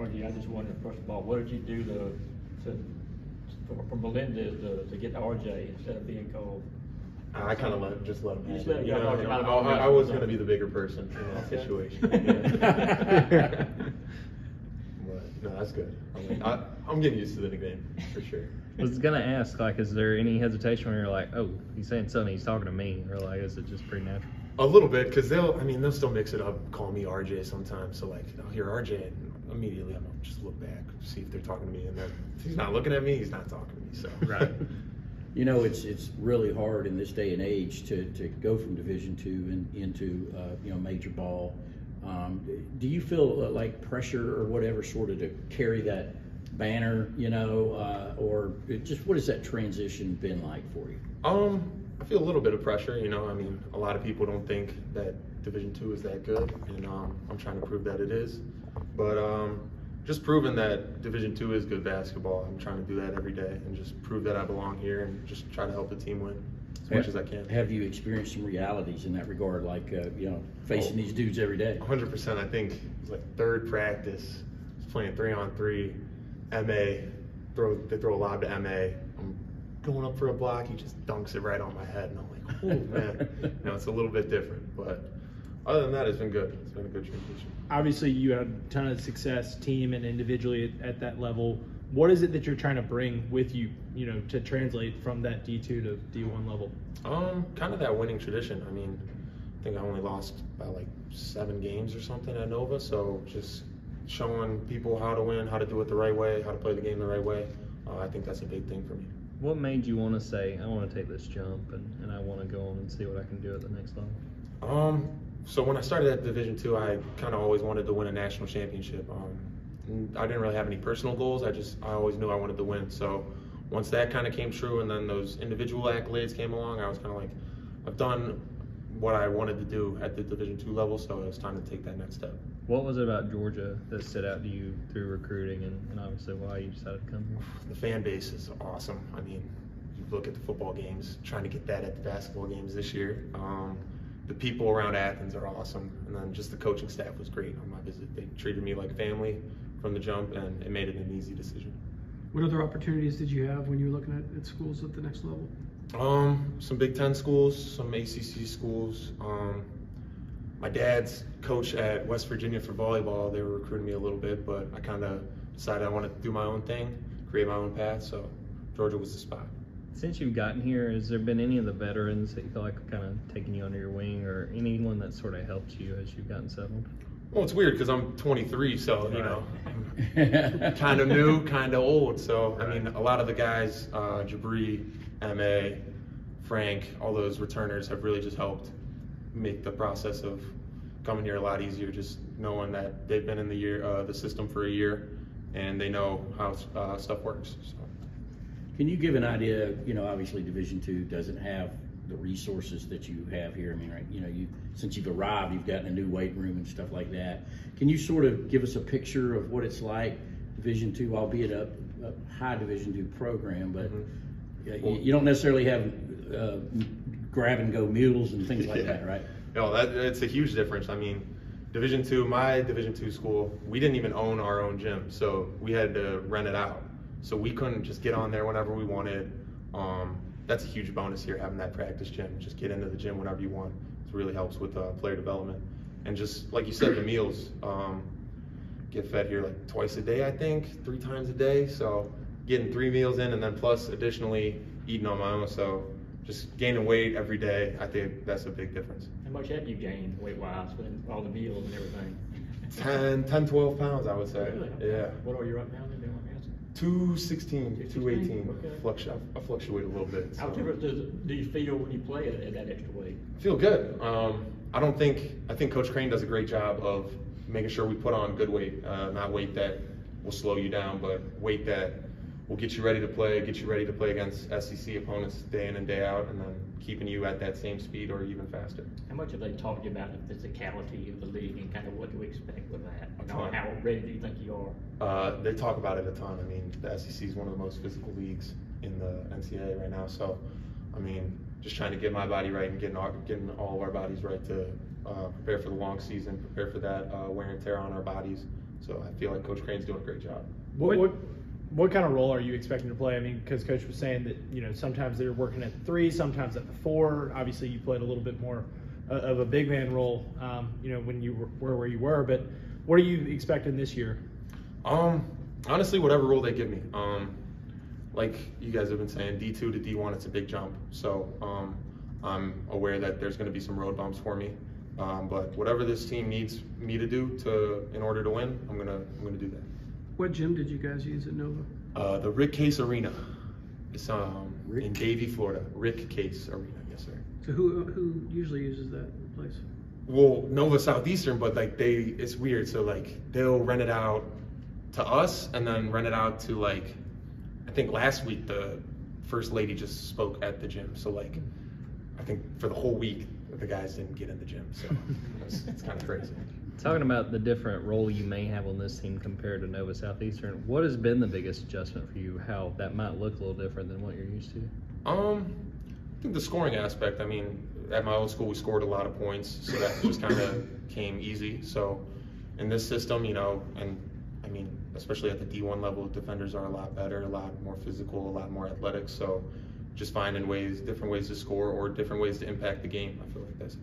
RJ, I just wondered, first of all, what did you do for Melinda to get RJ instead of being called? I kind of just let him have it. You know, I was going to be the bigger person in that situation. Yeah. But no, that's good. I'm getting used to the nickname for sure. I was gonna ask, like, is there any hesitation when you're like, oh, he's saying something, he's talking to me, or like, is it just pretty natural? A little bit, because they'll still mix it up, call me RJ sometimes. So like, I'll hear RJ, and immediately I'm gonna just look back, see if they're talking to me, and then if he's not looking at me, he's not talking to me. So right. You know, it's really hard in this day and age to go from Division II into major ball. Do you feel like pressure or whatever sort of to carry that banner, or just what has that transition been like for you? I feel a little bit of pressure, I mean, a lot of people don't think that Division II is that good, and I'm trying to prove that it is. But just proving that Division II is good basketball, I'm trying to do that every day and just prove that I belong here and just try to help the team win as much as I can. Have you experienced some realities in that regard, like facing these dudes every day? 100%. I think it was like third practice, I was playing 3-on-3, MA, they throw a lob to MA. I'm going up for a block, he just dunks it right on my head, and I'm like, oh man. It's a little bit different, but other than that, it's been good. It's been a good transition. Obviously, you had a ton of success, team and individually at that level. What is it that you're trying to bring with you, to translate from that D2 to D1 level? Kind of that winning tradition. I mean, I think I only lost about like 7 games or something at Nova, so just showing people how to win, how to do it the right way, how to play the game the right way. I think that's a big thing for me. What made you want to say, I want to take this jump and I want to go on and see what I can do at the next level? So when I started at Division II, I kind of always wanted to win a national championship. I didn't really have any personal goals. I always knew I wanted to win. So once that kind of came true and then those individual accolades came along, I was kind of like, I've done what I wanted to do at the Division II level, so it was time to take that next step. What was it about Georgia that stood out to you through recruiting and obviously why you decided to come here? The fan base is awesome. I mean, you look at the football games, trying to get that at the basketball games this year. The people around Athens are awesome, and then just the coaching staff was great on my visit. They treated me like family from the jump, and it made it an easy decision. What other opportunities did you have when you were looking at schools at the next level? Some Big Ten schools, some ACC schools. My dad's coach at West Virginia for volleyball. They were recruiting me a little bit, but I kind of decided I wanted to do my own thing, create my own path, so Georgia was the spot. Since you've gotten here, has there been any of the veterans that you feel like have kind of taken you under your wing, or anyone that sort of helped you as you've gotten settled? Well, it's weird because I'm 23, so, I'm kind of new, kind of old. So, I mean, a lot of the guys, Jabri, MA, Frank, all those returners have really just helped make the process of coming here a lot easier, just knowing that they've been in the system for a year and they know how stuff works. So. Can you give an idea, obviously Division II doesn't have the resources that you have here. I mean, right, since you've arrived, you've gotten a new weight room and stuff like that. Can you sort of give us a picture of what it's like, Division II, albeit a high Division II program, but you don't necessarily have grab-and-go meals and things like that, right? No, it's a huge difference. I mean, Division II, my Division II school, we didn't even own our own gym, so we had to rent it out. So we couldn't just get on there whenever we wanted. That's a huge bonus here, having that practice gym. Just get into the gym whenever you want. It really helps with player development. And just like you said, the meals, get fed here like twice a day, I think, 3 times a day. So getting 3 meals in, and then plus additionally eating on my own. So just gaining weight every day, I think that's a big difference. How much have you gained weight-wise with all the meals and everything? 10, 12 pounds, I would say. Really? Yeah. What are you right now? 216, 218. Okay. I fluctuate a little bit. So. How different do you feel when you play at that extra weight? I feel good. I think Coach Crane does a great job of making sure we put on good weight, not weight that will slow you down, but weight that will get you ready to play against SEC opponents day in and day out, and then keeping you at that same speed or even faster. How much have they talked to you about the physicality of the league and kind of what do we expect with that? How ready do you think you are? They talk about it a ton. I mean, the SEC is one of the most physical leagues in the NCAA right now. So, I mean, just trying to get my body right and getting all of our bodies right to prepare for the long season, prepare for that wear and tear on our bodies. So I feel like Coach Crane's doing a great job. What kind of role are you expecting to play? I mean, because Coach was saying that, you know, sometimes they're working at the 3, sometimes at the 4. Obviously, you played a little bit more of a big man role, you know, when you were where you were. But what are you expecting this year? Honestly, whatever role they give me. Like you guys have been saying, D2 to D1, it's a big jump. So I'm aware that there's going to be some road bumps for me. But whatever this team needs me to do in order to win, I'm gonna do that. What gym did you guys use at Nova? The Rick Case Arena. It's in Davie, Florida. Rick Case Arena, yes sir. So who usually uses that place? Well, Nova Southeastern, but like it's weird. So like they'll rent it out to us and then rent it out to like, I think last week the first lady just spoke at the gym. So like, I think for the whole week the guys didn't get in the gym. So it's kind of crazy. Talking about the different role you may have on this team compared to Nova Southeastern, what has been the biggest adjustment for you? How that might look a little different than what you're used to? I think the scoring aspect. I mean, at my old school we scored a lot of points, so that just kind of came easy. So in this system, you know, and I mean, especially at the D1 level, defenders are a lot better, a lot more physical, a lot more athletic. So just finding different ways to score or different ways to impact the game, I feel like that's a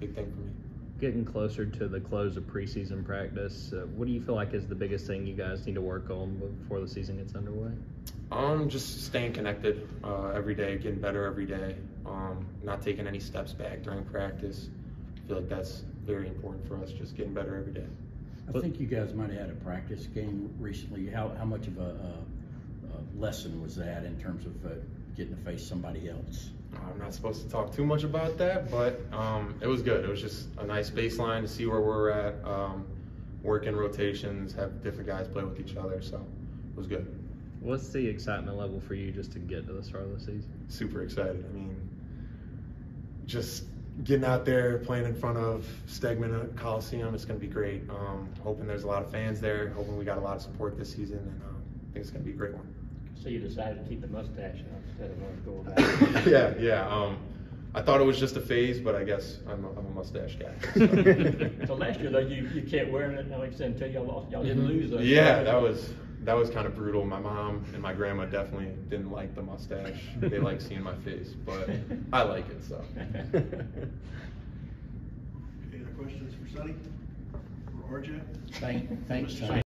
big thing for me. Getting closer to the close of preseason practice, what do you feel like is the biggest thing you guys need to work on before the season gets underway? Just staying connected every day, getting better every day, not taking any steps back during practice. I feel like that's very important for us, just getting better every day. I think you guys might have had a practice game recently. How much of a lesson was that in terms of getting to face somebody else? I'm not supposed to talk too much about that, but it was good. It was just a nice baseline to see where we're at, work in rotations, have different guys play with each other, so it was good. What's the excitement level for you just to get to the start of the season? Super excited. I mean, just getting out there, playing in front of Stegman Coliseum, it's going to be great. Hoping there's a lot of fans there, hoping we got a lot of support this season, and I think it's going to be a great one. So you decided to keep the mustache on instead of going back. Yeah. I thought it was just a phase, but I guess I'm a mustache guy. So, So last year though, you kept wearing it, like I said, until y'all didn't lose. Yeah, that was kind of brutal. My mom and my grandma definitely didn't like the mustache. They like seeing my face, but I like it, so. Any other questions for Sonny? For RJ? Thanks, Sonny.